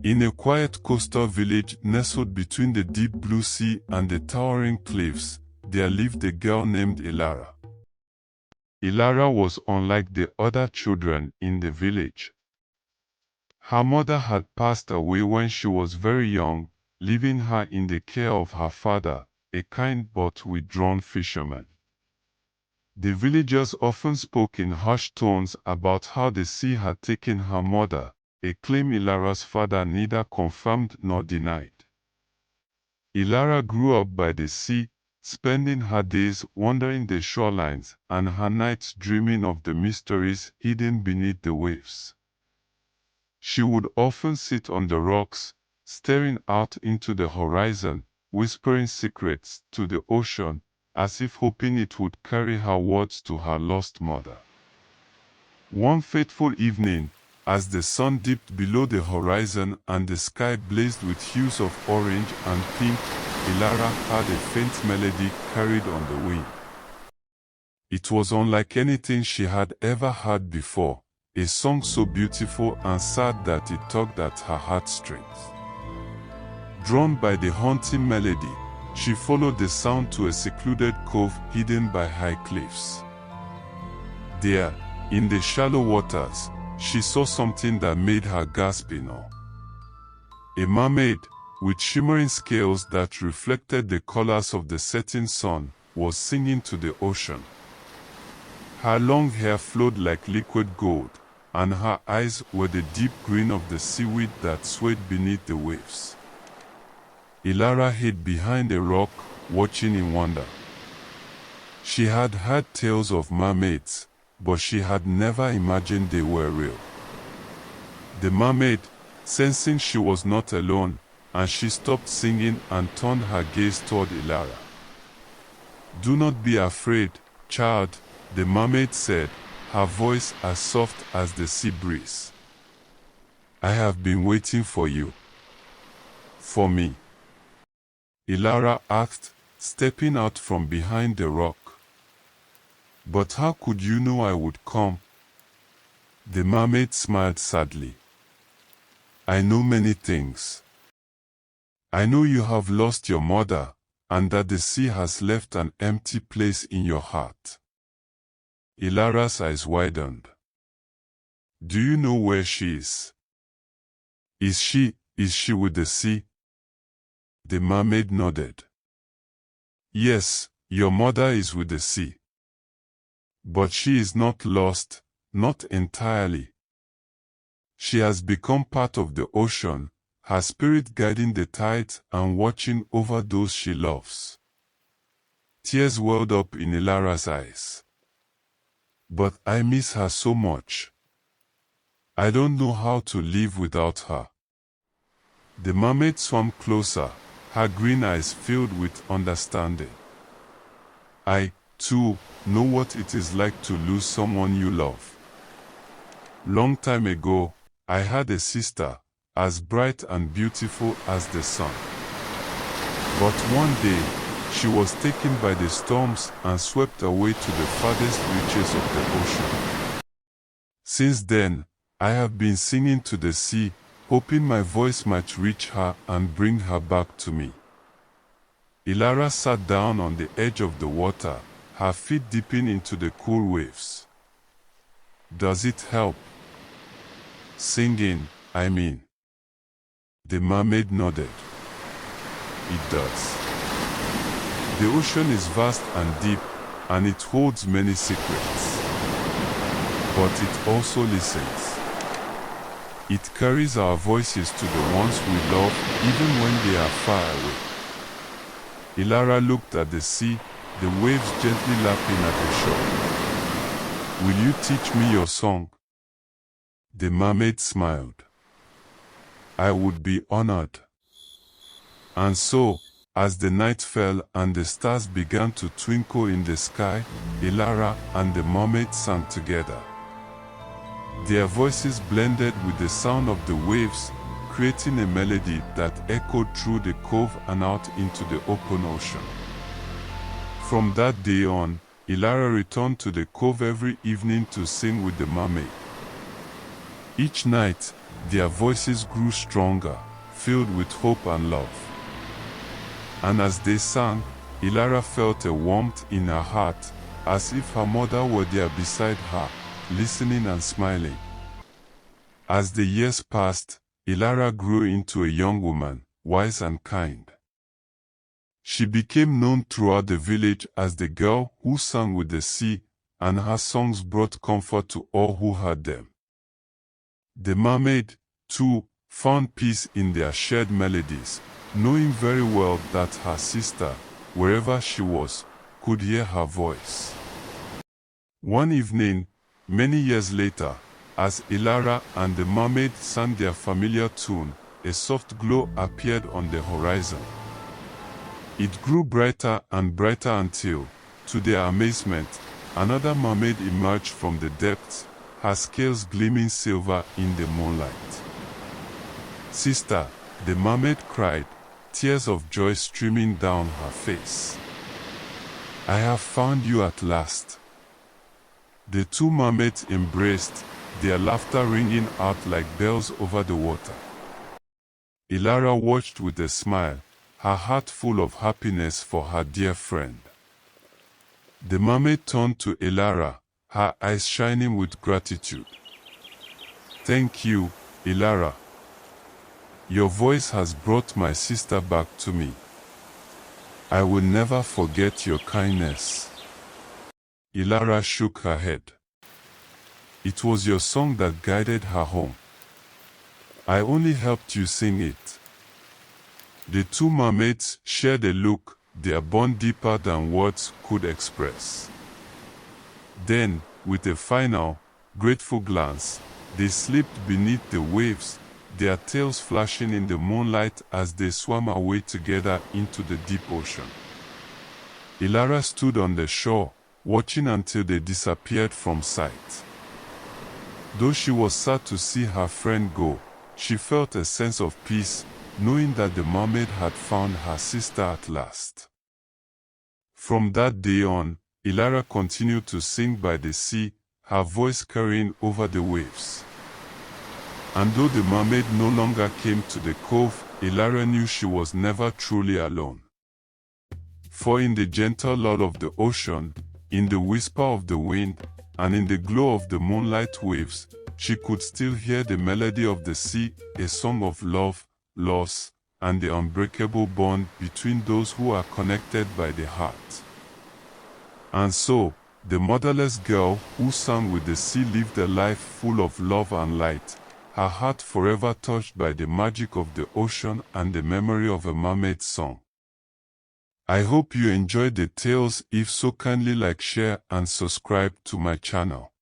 In a quiet coastal village nestled between the deep blue sea and the towering cliffs, there lived a girl named Elara. Elara was unlike the other children in the village. Her mother had passed away when she was very young, leaving her in the care of her father, a kind but withdrawn fisherman. The villagers often spoke in hushed tones about how the sea had taken her mother, a claim Elara's father neither confirmed nor denied. Elara grew up by the sea, spending her days wandering the shorelines and her nights dreaming of the mysteries hidden beneath the waves. She would often sit on the rocks, staring out into the horizon, whispering secrets to the ocean, as if hoping it would carry her words to her lost mother. One fateful evening, as the sun dipped below the horizon and the sky blazed with hues of orange and pink, Elara heard a faint melody carried on the wind. It was unlike anything she had ever heard before, a song so beautiful and sad that it tugged at her heartstrings. Drawn by the haunting melody, she followed the sound to a secluded cove hidden by high cliffs. There, in the shallow waters, she saw something that made her gasp in awe. A mermaid, with shimmering scales that reflected the colors of the setting sun, was singing to the ocean. Her long hair flowed like liquid gold, and her eyes were the deep green of the seaweed that swayed beneath the waves. Elara hid behind a rock, watching in wonder. She had heard tales of mermaids, but she had never imagined they were real. The mermaid, sensing she was not alone, and she stopped singing and turned her gaze toward Elara. "Do not be afraid, child," the mermaid said, her voice as soft as the sea breeze. "I have been waiting for you." "For me?" Elara asked, stepping out from behind the rock. "But how could you know I would come?" The mermaid smiled sadly. "I know many things. I know you have lost your mother, and that the sea has left an empty place in your heart." Elara's eyes widened. "Do you know where she is? Is she with the sea?" The mermaid nodded. "Yes, your mother is with the sea. But she is not lost, not entirely. She has become part of the ocean, her spirit guiding the tides and watching over those she loves." Tears welled up in Elara's eyes. "But I miss her so much. I don't know how to live without her." The mermaid swam closer, her green eyes filled with understanding. "I, too, know what it is like to lose someone you love. Long time ago, I had a sister, as bright and beautiful as the sun. But one day, she was taken by the storms and swept away to the farthest reaches of the ocean. Since then, I have been singing to the sea, hoping my voice might reach her and bring her back to me." Elara sat down on the edge of the water, her feet dipping into the cool waves. "Does it help? Singing, I mean." The mermaid nodded. "It does. The ocean is vast and deep, and it holds many secrets. But it also listens. It carries our voices to the ones we love, even when they are far away." Elara looked at the sea, the waves gently lapping at the shore. "Will you teach me your song?" The mermaid smiled. "I would be honored." And so, as the night fell and the stars began to twinkle in the sky, Elara and the mermaid sang together. Their voices blended with the sound of the waves, creating a melody that echoed through the cove and out into the open ocean. From that day on, Elara returned to the cove every evening to sing with the mermaid. Each night, their voices grew stronger, filled with hope and love. And as they sang, Elara felt a warmth in her heart, as if her mother were there beside her, listening and smiling. As the years passed, Elara grew into a young woman, wise and kind. She became known throughout the village as the girl who sang with the sea, and her songs brought comfort to all who heard them. The mermaid, too, found peace in their shared melodies, knowing very well that her sister, wherever she was, could hear her voice. One evening, many years later, as Elara and the mermaid sang their familiar tune, a soft glow appeared on the horizon. It grew brighter and brighter until, to their amazement, another mermaid emerged from the depths, her scales gleaming silver in the moonlight. "Sister," the mermaid cried, tears of joy streaming down her face. "I have found you at last." The two mermaids embraced, their laughter ringing out like bells over the water. Elara watched with a smile, her heart full of happiness for her dear friend. The mermaid turned to Elara, her eyes shining with gratitude. "Thank you, Elara. Your voice has brought my sister back to me. I will never forget your kindness." Elara shook her head. "It was your song that guided her home. I only helped you sing it." The two mermaids shared a look, their bond deeper than words could express. Then, with a final, grateful glance, they slipped beneath the waves, their tails flashing in the moonlight as they swam away together into the deep ocean. Elara stood on the shore, watching until they disappeared from sight. Though she was sad to see her friend go, she felt a sense of peace, knowing that the mermaid had found her sister at last. From that day on, Elara continued to sing by the sea, her voice carrying over the waves. And though the mermaid no longer came to the cove, Elara knew she was never truly alone. For in the gentle lull of the ocean, in the whisper of the wind, and in the glow of the moonlight waves, she could still hear the melody of the sea, a song of love, loss, and the unbreakable bond between those who are connected by the heart. And so, the motherless girl who sang with the sea lived a life full of love and light, her heart forever touched by the magic of the ocean and the memory of a mermaid's song. I hope you enjoyed the tales. If so, kindly like, share, and subscribe to my channel.